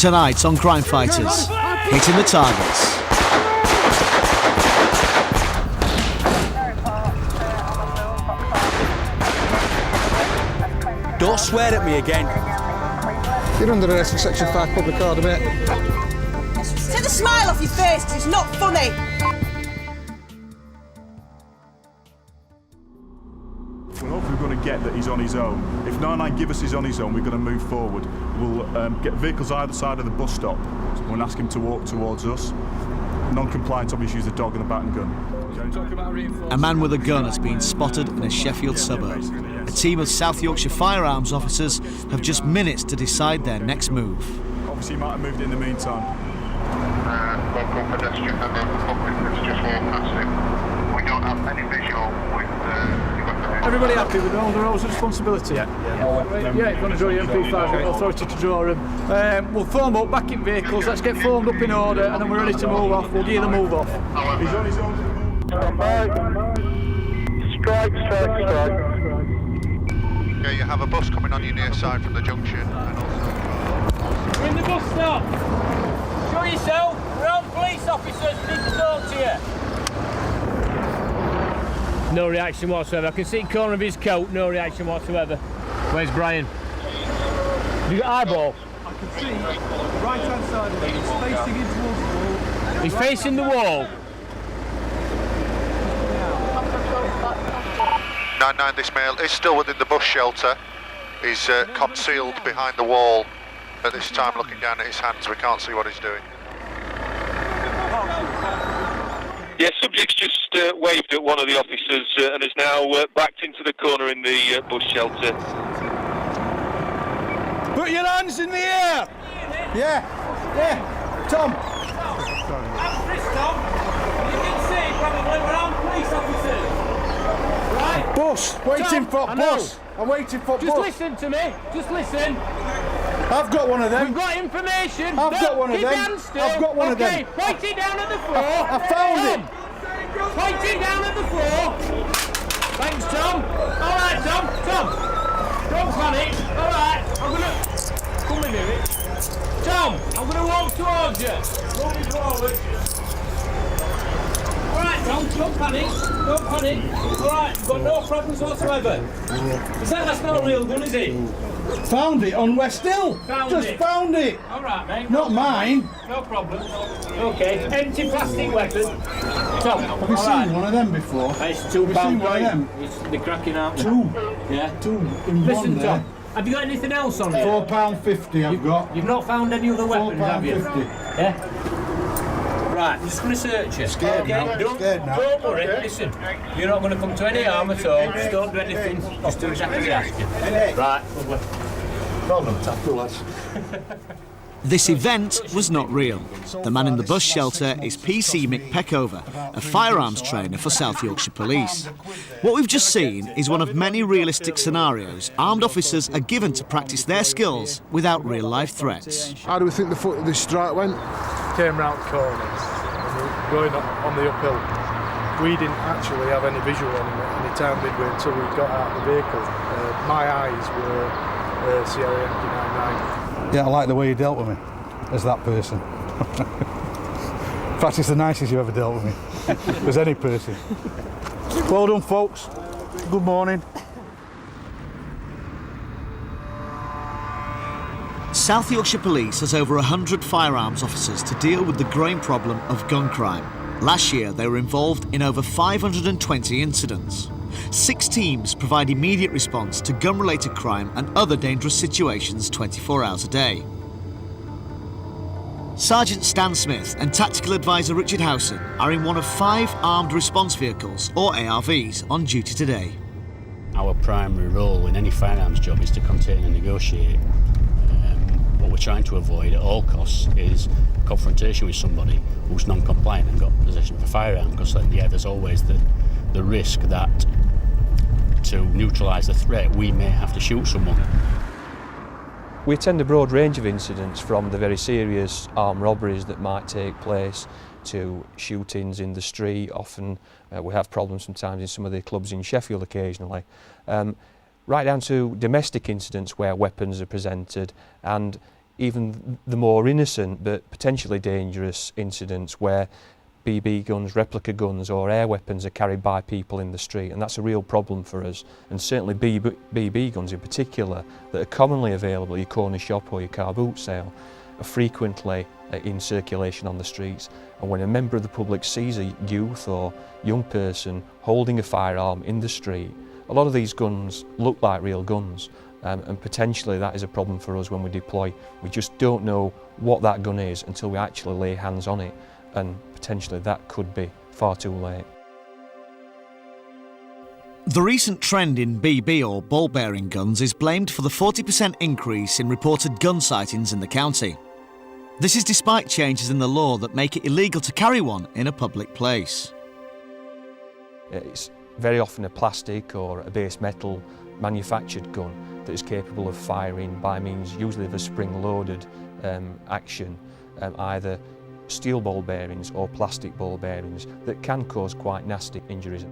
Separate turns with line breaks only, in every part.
Tonight on Crimefighters, hitting the targets.
Don't swear at me again.
You're under arrest for Section 5 public order, mate.
Take the smile off your face, 'cause it's not funny.
We're hopefully going to get that he's on his own. If 99 give us he's on his own, we're going to move forward. We'll get vehicles either side of the bus stop. We'll ask him to walk towards us. Non-compliant, obviously, use the dog and the bat and gun.
A man with a gun has been spotted in a Sheffield suburb. A team of South Yorkshire firearms officers have just minutes to decide their next move.
Obviously, he might have moved it in the meantime.
Local pedestrian and the public has just walked past him. We don't have any visual with the weapon.
Everybody happy with all the roles of responsibility? Yeah, you're going to draw your MP5 authority to draw them. We'll form up, back in vehicles, let's get formed up in order, and then we're ready to move off. We'll gear the move off.
He's on his own.
Strike. Okay, you have a bus coming on your near side from the junction, and also...
We're in the bus stop. Show yourself. We're on police officers. We need to talk to you. No reaction whatsoever. I can see the corner of his coat. No reaction whatsoever. Where's Brian? Have you got eyeball?
I can see the right-hand side of him. He's facing in towards the wall.
He's facing the wall.
99, this male is still within the bus shelter. He's concealed behind the wall at this time, looking down at his hands. We can't see what he's doing.
Yeah, subject's just waved at one of the officers and is now backed into the corner in the bus shelter.
Put your hands in the air! Yeah, Tom.
I'm Chris, Tom. You can see probably we're on police officers. Right?
Bus, waiting for bus. I'm waiting for bus.
Just listen to me. Just listen.
I've got one of them.
We've got information.
I've got one of
keep
them.
your hands still.
I've got one of them.
Okay, point it down at the floor.
I found it.
Point it down at the floor. Thanks, Tom. All right, Tom. Don't panic. All right, I'm gonna come in here. Tom, I'm gonna walk towards you. Moving forward. All right, Tom. Don't panic. All right, you've got no problems whatsoever. That's not a real gun, is it?
Found it on West Hill. Found it.
All right, mate.
Not mine.
No problem. Okay, empty plastic weapon. Tom,
Have you seen one of them before?
It's
Have you seen
£2
one of them?
They're cracking out.
Two.
Yeah.
Two in
Listen,
one there.
Tom, have you got anything else on you?
£4.50 I've got.
You've not found any other weapons, have you?
£4.50.
Yeah. Right, I'm just going to search you.
Scared now.
Don't worry, listen. You're not going to come to any harm at all. Just don't do anything. Just do exactly as I ask you. Right, lovely.
This event was not real. The man in the bus shelter is PC Mick Peckover, a firearms trainer for South Yorkshire Police. What we've just seen is one of many realistic scenarios armed officers are given to practice their skills without real-life threats.
How do we think the strike went?
Came round the corner and we were going on the uphill. We didn't actually have any visual any time midway until we got out of the vehicle. My eyes were Sierra MD-99.
Yeah, I like the way you dealt with me, as that person. In fact, it's the nicest you've ever dealt with me, as any person. Well done, folks. Good morning.
South Yorkshire Police has over 100 firearms officers to deal with the growing problem of gun crime. Last year, they were involved in over 520 incidents. 6 teams provide immediate response to gun-related crime and other dangerous situations 24 hours a day. Sergeant Stan Smith and Tactical Advisor Richard Howson are in one of 5 armed response vehicles, or ARVs, on duty today.
Our primary role in any firearms job is to contain and negotiate. What we're trying to avoid at all costs is confrontation with somebody who's non-compliant and got possession of a firearm, because there's always the risk that to neutralise the threat we may have to shoot someone.
We attend a broad range of incidents, from the very serious armed robberies that might take place to shootings in the street. Often we have problems sometimes in some of the clubs in Sheffield occasionally, right down to domestic incidents where weapons are presented, and even the more innocent but potentially dangerous incidents where BB guns, replica guns or air weapons are carried by people in the street, and that's a real problem for us. And certainly BB guns in particular that are commonly available at your corner shop or your car boot sale are frequently in circulation on the streets. And when a member of the public sees a youth or young person holding a firearm in the street, a lot of these guns look like real guns, and potentially that is a problem for us when we deploy. We just don't know what that gun is until we actually lay hands on it, and potentially that could be far too late.
The recent trend in BB or ball-bearing guns is blamed for the 40% increase in reported gun sightings in the county. This is despite changes in the law that make it illegal to carry one in a public place.
It's very often a plastic or a base metal manufactured gun that is capable of firing by means usually of a spring-loaded action, either steel ball bearings or plastic ball bearings that can cause quite nasty injuries.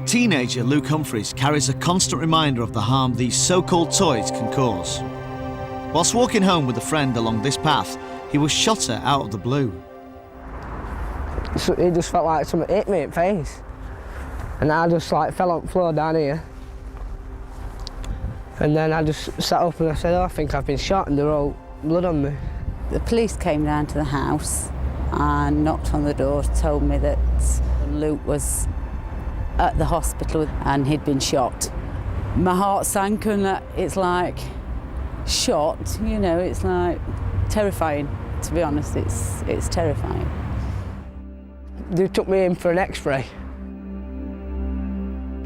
Teenager Luke Humphreys carries a constant reminder of the harm these so-called toys can cause. Whilst walking home with a friend along this path, he was shot at out of the blue.
So it just felt like something hit me in the face. And I just fell on the floor down here. And then I just sat up and I said, oh, I think I've been shot, and they're all blood on me.
The police came down to the house and knocked on the door, told me that Luke was at the hospital and he'd been shot. My heart sank, and it's like shot, you know, it's like terrifying, to be honest, it's terrifying.
They took me in for an x-ray.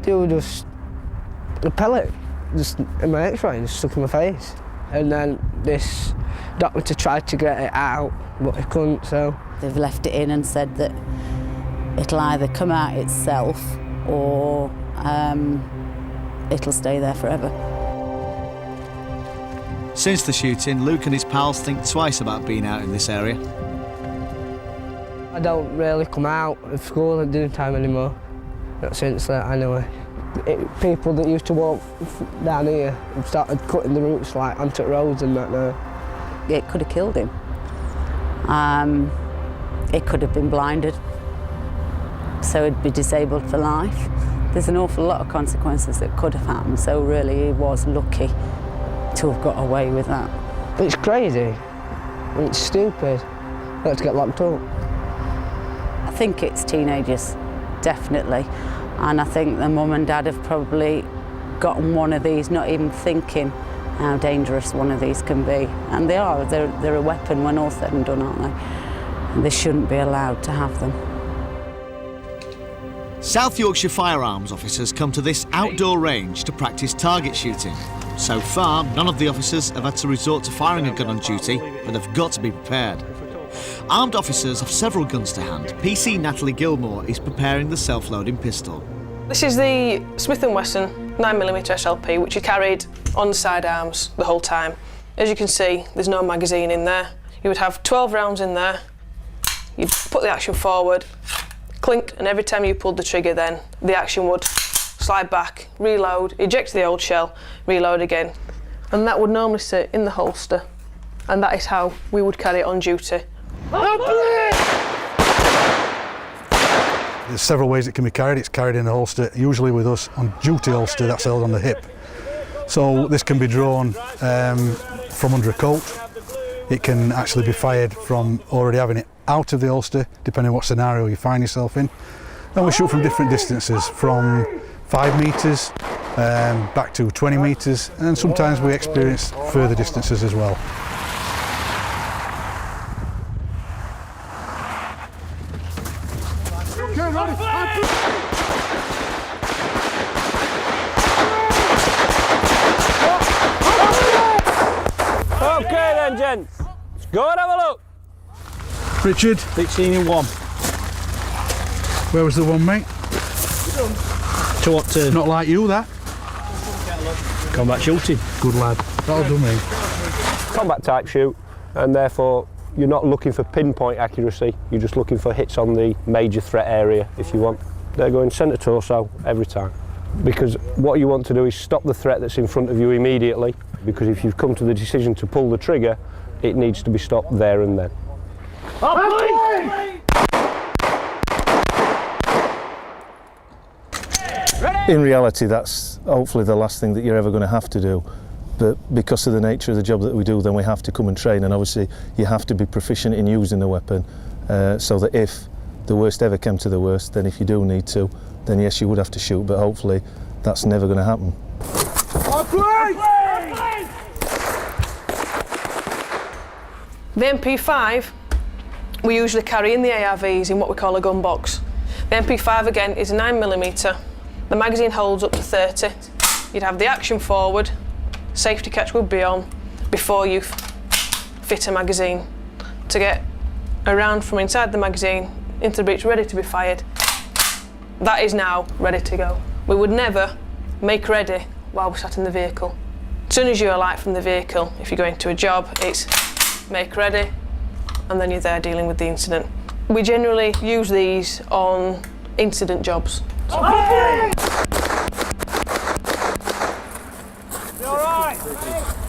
They were just a pellet just in my x-ray and just stuck in my face. And then this doctor tried to get it out, but he couldn't, so.
They've left it in and said that it'll either come out itself or it'll stay there forever.
Since the shooting, Luke and his pals think twice about being out in this area.
I don't really come out of school at dinner time anymore. Not since that, anyway. People that used to walk down here have started cutting the routes like onto roads and that now.
It could have killed him. It could have been blinded, so he'd be disabled for life. There's an awful lot of consequences that could have happened, so really he was lucky to have got away with that.
It's crazy. It's stupid. Let's get locked up.
I think it's teenagers, definitely. And I think the mum and dad have probably gotten one of these, not even thinking how dangerous one of these can be. And they are, they're a weapon when all said and done, aren't they? And they shouldn't be allowed to have them.
South Yorkshire firearms officers come to this outdoor range to practice target shooting. So far, none of the officers have had to resort to firing a gun on duty, but they've got to be prepared. Armed officers have several guns to hand. PC Natalie Gilmore is preparing the self-loading pistol.
This is the Smith & Wesson 9mm SLP, which you carried on the sidearms the whole time. As you can see, there's no magazine in there. You would have 12 rounds in there. You'd put the action forward, clink, and every time you pulled the trigger then, the action would slide back, reload, eject the old shell, reload again. And that would normally sit in the holster, and that is how we would carry it on duty.
There's several ways it can be carried. It's carried in a holster, usually with us on duty holster that's held on the hip. So this can be drawn from under a coat. It can actually be fired from already having it out of the holster, depending on what scenario you find yourself in. And we shoot from different distances, from 5 metres back to 20 metres, and sometimes we experience further distances as well.
Okay then, gents. Let's go and have a look.
Richard?
16 in 1.
Where was the one, mate?
To what turn?
Not like you, that.
Combat shooting.
Good lad. Well done, mate.
Combat type shoot, and therefore you're not looking for pinpoint accuracy, you're just looking for hits on the major threat area if you want. They're going centre torso every time. because what you want to do is stop the threat that's in front of you immediately, because if you've come to the decision to pull the trigger, it needs to be stopped there and then.
In reality, that's hopefully the last thing that you're ever going to have to do. But because of the nature of the job that we do, then we have to come and train, and obviously you have to be proficient in using the weapon, so that if the worst ever came to the worst, then if you do need to, then yes, you would have to shoot, but hopefully that's never going to happen.
The MP5 we usually carry in the ARVs in what we call a gun box. The MP5 again is a 9mm. The magazine holds up to 30. You'd have the action forward, safety catch would be on before you fit a magazine to get a round from inside the magazine into the breech ready to be fired. That is now ready to go. We would never make ready while we're sat in the vehicle. As soon as you alight from the vehicle, if you're going to a job, it's make ready, and then you're there dealing with the incident. We generally use these on incident jobs.
You all right?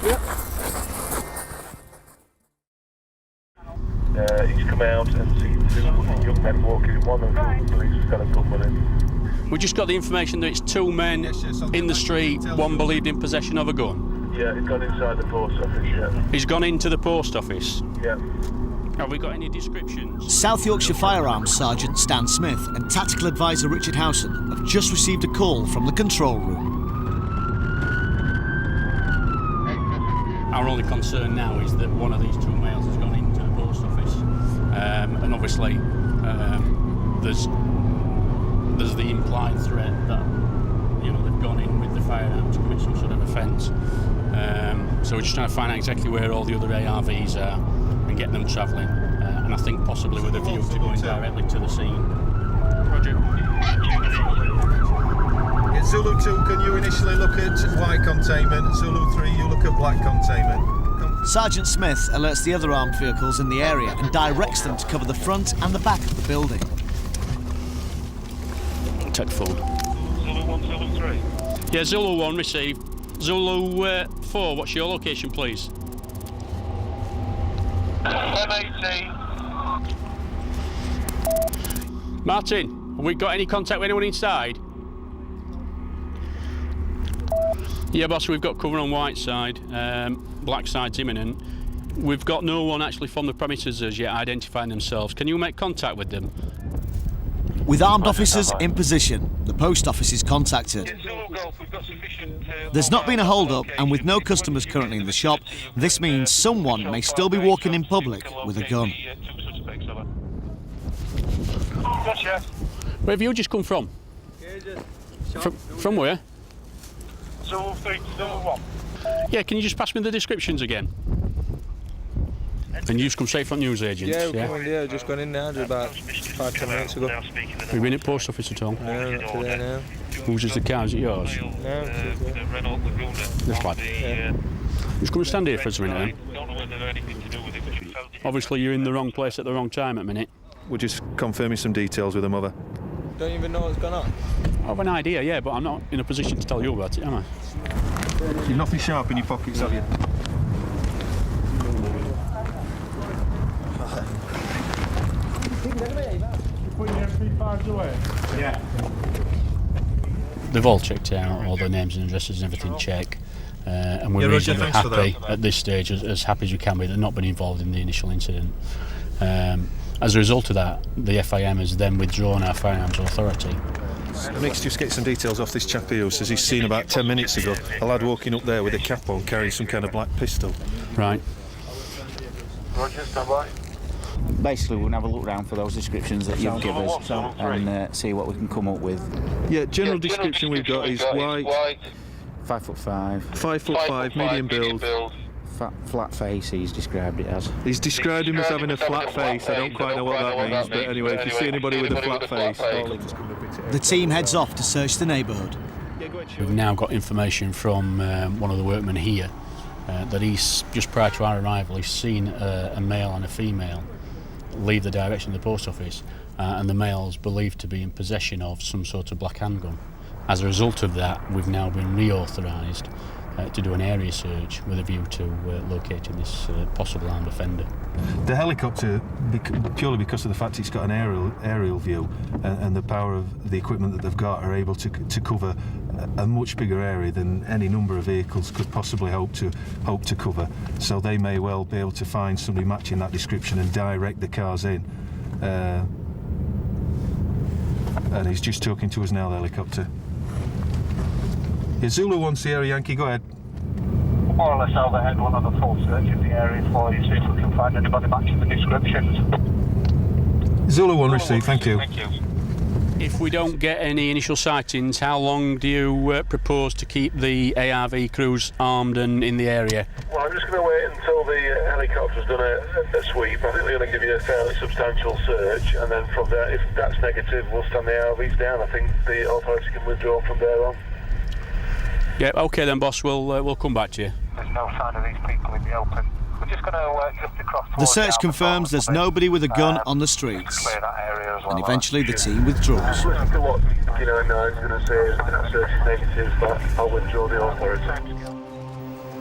Yep.
He's come out and seen two young men walking. One of the police has got a gun with him.
We just got the information that it's two men in the street, one believed in possession of a gun.
Yeah, he's gone inside the post office, yeah.
He's gone into the post office?
Yeah.
Have we got any descriptions?
South Yorkshire Firearms Sergeant Stan Smith and Tactical Advisor Richard Howson have just received a call from the control room.
Our only concern now is that one of these two males has gone into the post office, and obviously there's the implied threat that they've gone in with the firearm to commit some sort of offence. So we're just trying to find out exactly where all the other ARVs are and get them travelling, and I think possibly with a view to going directly to the scene. Roger.
Yeah, Zulu 2, can you initially look at white containment? Zulu 3, you look at black containment.
Sergeant Smith alerts the other armed vehicles in the area and directs them to cover the front and the back of the building.
Take phone.
Zulu 1, Zulu 3.
Yeah, Zulu 1 received. Zulu 4, what's your location, please?
M18.
Martin, have we got any contact with anyone inside? Yeah, boss, we've got cover on white side. Black side's imminent. We've got no one actually from the premises as yet identifying themselves. Can you make contact with them?
With armed officers in position, the post office is contacted. There's not been a hold-up, and with no customers currently in the shop, this means someone may still be walking in public with a gun.
Where have you just come from? From where?
Zulu 3, Zulu 1.
Yeah, can you just pass me the descriptions again? And you just come straight from news agents?
Yeah, just gone in now, just about 5-10 minutes ago.
Have you been at post office at all?
No, not today now.
Whose is the car? Is it yours?
No,
This lad?
Yeah.
Just come and stand here for a minute then. Obviously you're in the wrong place at the wrong time at the minute.
We're just confirming some details with the mother.
Don't even know what's gone on?
I have an idea, yeah, but I'm not in a position to tell you about it, am I?
You've nothing sharp in your pockets, have you?
Yeah.
They've all checked out, all their names and addresses and everything check. And we're
Roger,
reasonably happy at this stage, as happy as we can be, that not been involved in the initial incident. As a result of that, the FIM has then withdrawn our firearms authority.
Nick's just get some details off this chap here who says he's seen about 10 minutes ago a lad walking up there with a cap on carrying some kind of black pistol.
Right.
Roger, stand by.
Basically, we're going to have a look round for those descriptions that you've given us and see what we can come up with.
Yeah, general description we've got is white,
5'5".
5'5", medium build.
Flat face, he's described it as.
He's described him as having a flat face. I don't quite know what that means, but anyway, if you see anybody with a flat face...
The team heads off to search the neighbourhood.
We've now got information from one of the workmen here that he's, just prior to our arrival, he's seen a male and a female leave the direction of the post office, and the male's believed to be in possession of some sort of black handgun. As a result of that, we've now been reauthorised to do an area search with a view to locating this possible armed offender.
The helicopter, purely because of the fact it's got an aerial view and the power of the equipment that they've got, are able to cover a much bigger area than any number of vehicles could possibly hope to cover. So they may well be able to find somebody matching that description and direct the cars in. And he's just talking to us now, the helicopter. Yeah, Zulu 1 Sierra Yankee, go ahead.
More or less overhead, one of the full search of the area for you, see if we can find anybody matching the descriptions.
Zulu 1 received, thank you.
If we don't get any initial sightings, how long do you propose to keep the ARV crews armed and in the area?
Well, I'm just going to wait until the helicopter's done a sweep. I think they're going to give you a fairly substantial search, and then from there, if that's negative, we'll stand the ARVs down. I think the authorities can withdraw from there on.
Yeah, OK then, boss, we'll come back to you.
There's no sign of these people in the open. We're just going to drift across.
The search confirms there's nobody with a gun on the streets,
clear that area as well.
and eventually the team withdraws.
Listen to what P99 is going to say, is that search is negative, but I'll withdraw the authorities.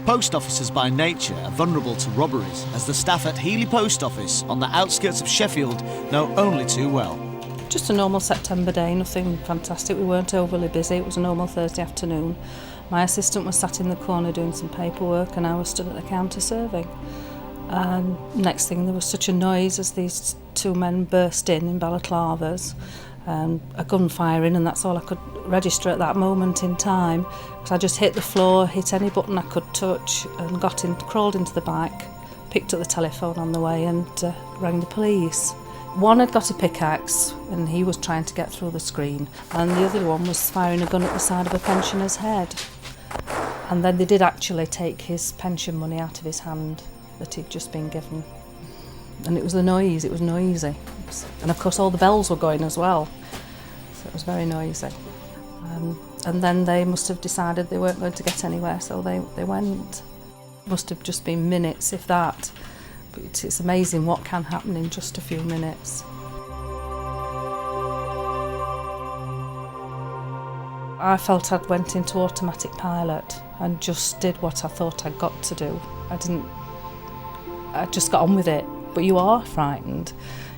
Post officers by nature are vulnerable to robberies, as the staff at Healy Post Office on the outskirts of Sheffield know only too well.
Just a normal September day, nothing fantastic. We weren't overly busy. It was a normal Thursday afternoon. My assistant was sat in the corner doing some paperwork and I was stood at the counter serving. And next thing, there was such a noise as these two men burst in balaclavas, a gun firing, and that's all I could register at that moment in time. Because I just hit the floor, hit any button I could touch, and crawled into the back, picked up the telephone on the way and rang the police. One had got a pickaxe and he was trying to get through the screen, and the other one was firing a gun at the side of a pensioner's head. And then they did actually take his pension money out of his hand that he'd just been given. And it was the noise, it was noisy. And of course all the bells were going as well, so it was very noisy. And then they must have decided they weren't going to get anywhere, so they went. It must have just been minutes, if that. But it's amazing what can happen in just a few minutes. I felt I'd went into automatic pilot and just did what I thought I'd got to do. I just got on with it. But you are frightened,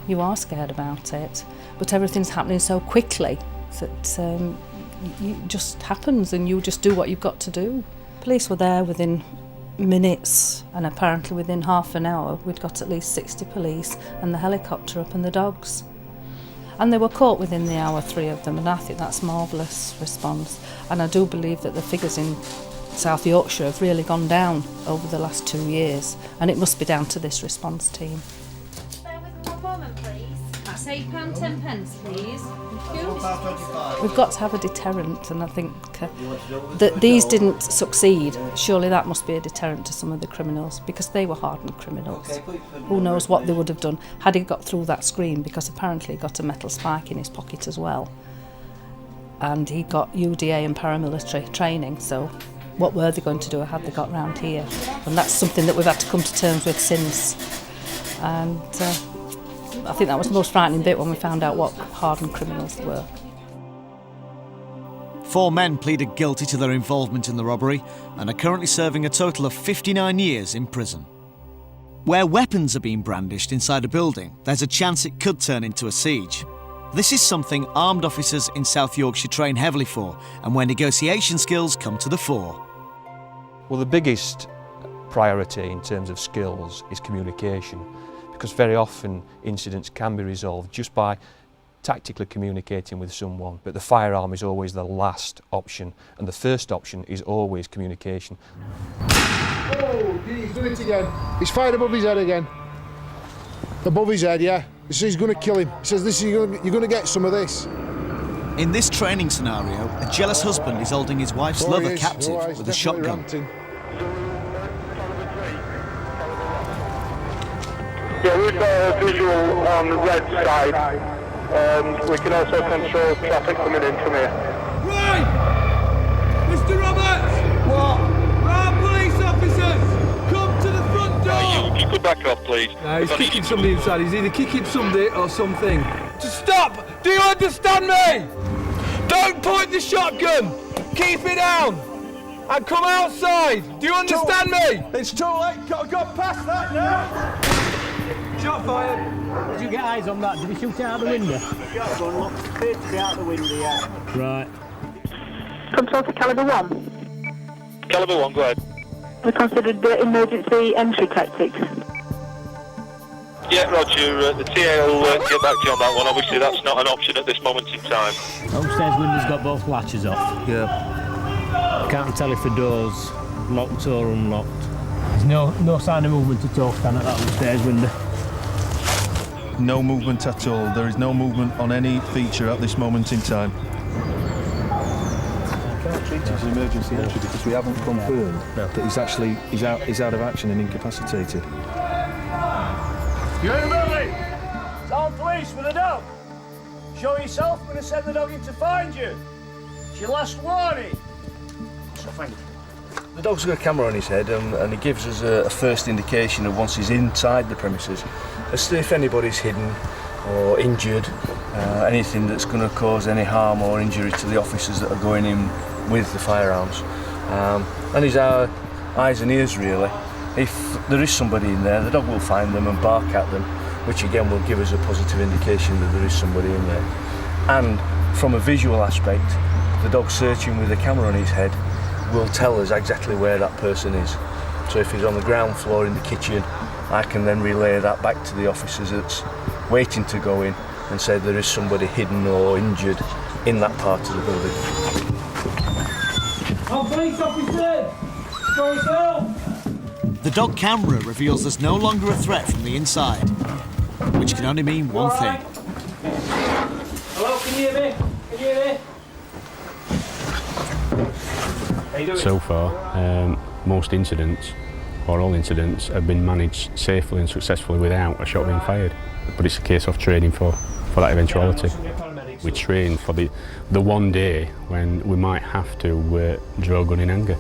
you are scared about it, but everything's happening so quickly that it just happens and you just do what you've got to do. Police were there within minutes, and apparently within half an hour we'd got at least 60 police and the helicopter up and the dogs. And they were caught within the hour, 3 of them, and I think that's a marvellous response. And I do believe that the figures in South Yorkshire have really gone down over the last 2 years, and it must be down to this response team.
Bear with me one moment, please. That's £8.10, please.
We've got to have a deterrent, and I think that these didn't succeed. Surely that must be a deterrent to some of the criminals, because they were hardened criminals. Who knows what they would have done had he got through that screen, because apparently he got a metal spike in his pocket as well. And he got UDA and paramilitary training, so what were they going to do had they got round here? And that's something that we've had to come to terms with since. And I think that was the most frightening bit when we found out what hardened criminals they were.
4 men pleaded guilty to their involvement in the robbery and are currently serving a total of 59 years in prison. Where weapons are being brandished inside a building, there's a chance it could turn into a siege. This is something armed officers in South Yorkshire train heavily for, and where negotiation skills come to the fore.
Well, the biggest priority in terms of skills is communication, because very often incidents can be resolved just by tactically communicating with someone, but the firearm is always the last option, and the first option is always communication.
Oh, he's done it again. He's fired above his head again. Above his head, yeah. He says he's going to kill him. He says, you're going to get some of this.
In this training scenario, a jealous husband is holding his wife's lover captive with a shotgun.
Yeah, we've got a visual on the red side. We can also control traffic coming in from here.
Right! Mr. Roberts! What? Right, police officers! Come to the front door!
You could back off, please.
No, he's kicking somebody inside. He's either kicking somebody or something. Just stop! Do you understand me? Don't
Don't point the shotgun! Keep it down! And come outside! Do you understand me?
It's too late, got to go past that now! Shot fired!
Did you get eyes on that? Did he shoot it out the window?
Shotgun looks fit to be out the window, yeah.
Right.
Control to Calibre 1.
Calibre 1, go ahead.
We considered emergency entry tactics.
Yeah, Roger, the TA will get back to you on that one. Obviously, that's not an option at this moment in time.
Upstairs window's got both latches off.
Yeah.
Can't tell if the door's locked or unlocked. There's no sign of movement at all, Stan, at that upstairs window.
No movement at all. There is no movement on any feature at this moment in time. I can't treat it as an emergency entry because we haven't confirmed that he's out of action and incapacitated.
You in the building? Town police with a dog. Show yourself, I'm going to send the dog in to find you. It's your last warning.
The dog's got a camera on his head and he gives us a first indication of once he's inside the premises as to if anybody's hidden or injured, anything that's going to cause any harm or injury to the officers that are going in with the firearms. And he's our eyes and ears really. If there is somebody in there, the dog will find them and bark at them, which again will give us a positive indication that there is somebody in there. And from a visual aspect, the dog searching with a camera on his head will tell us exactly where that person is. So if he's on the ground floor in the kitchen, I can then relay that back to the officers that's waiting to go in and say there is somebody hidden or injured in that part of the building.
Oh, police officer! Show yourself!
The dog camera reveals there's no longer a threat from the inside, which can only mean one thing.
Hello, can you hear me? Can you hear me?
So far, most incidents, or all incidents, have been managed safely and successfully without a shot being fired. But it's a case of training for that eventuality. We train for the one day when we might have to draw a gun in anger.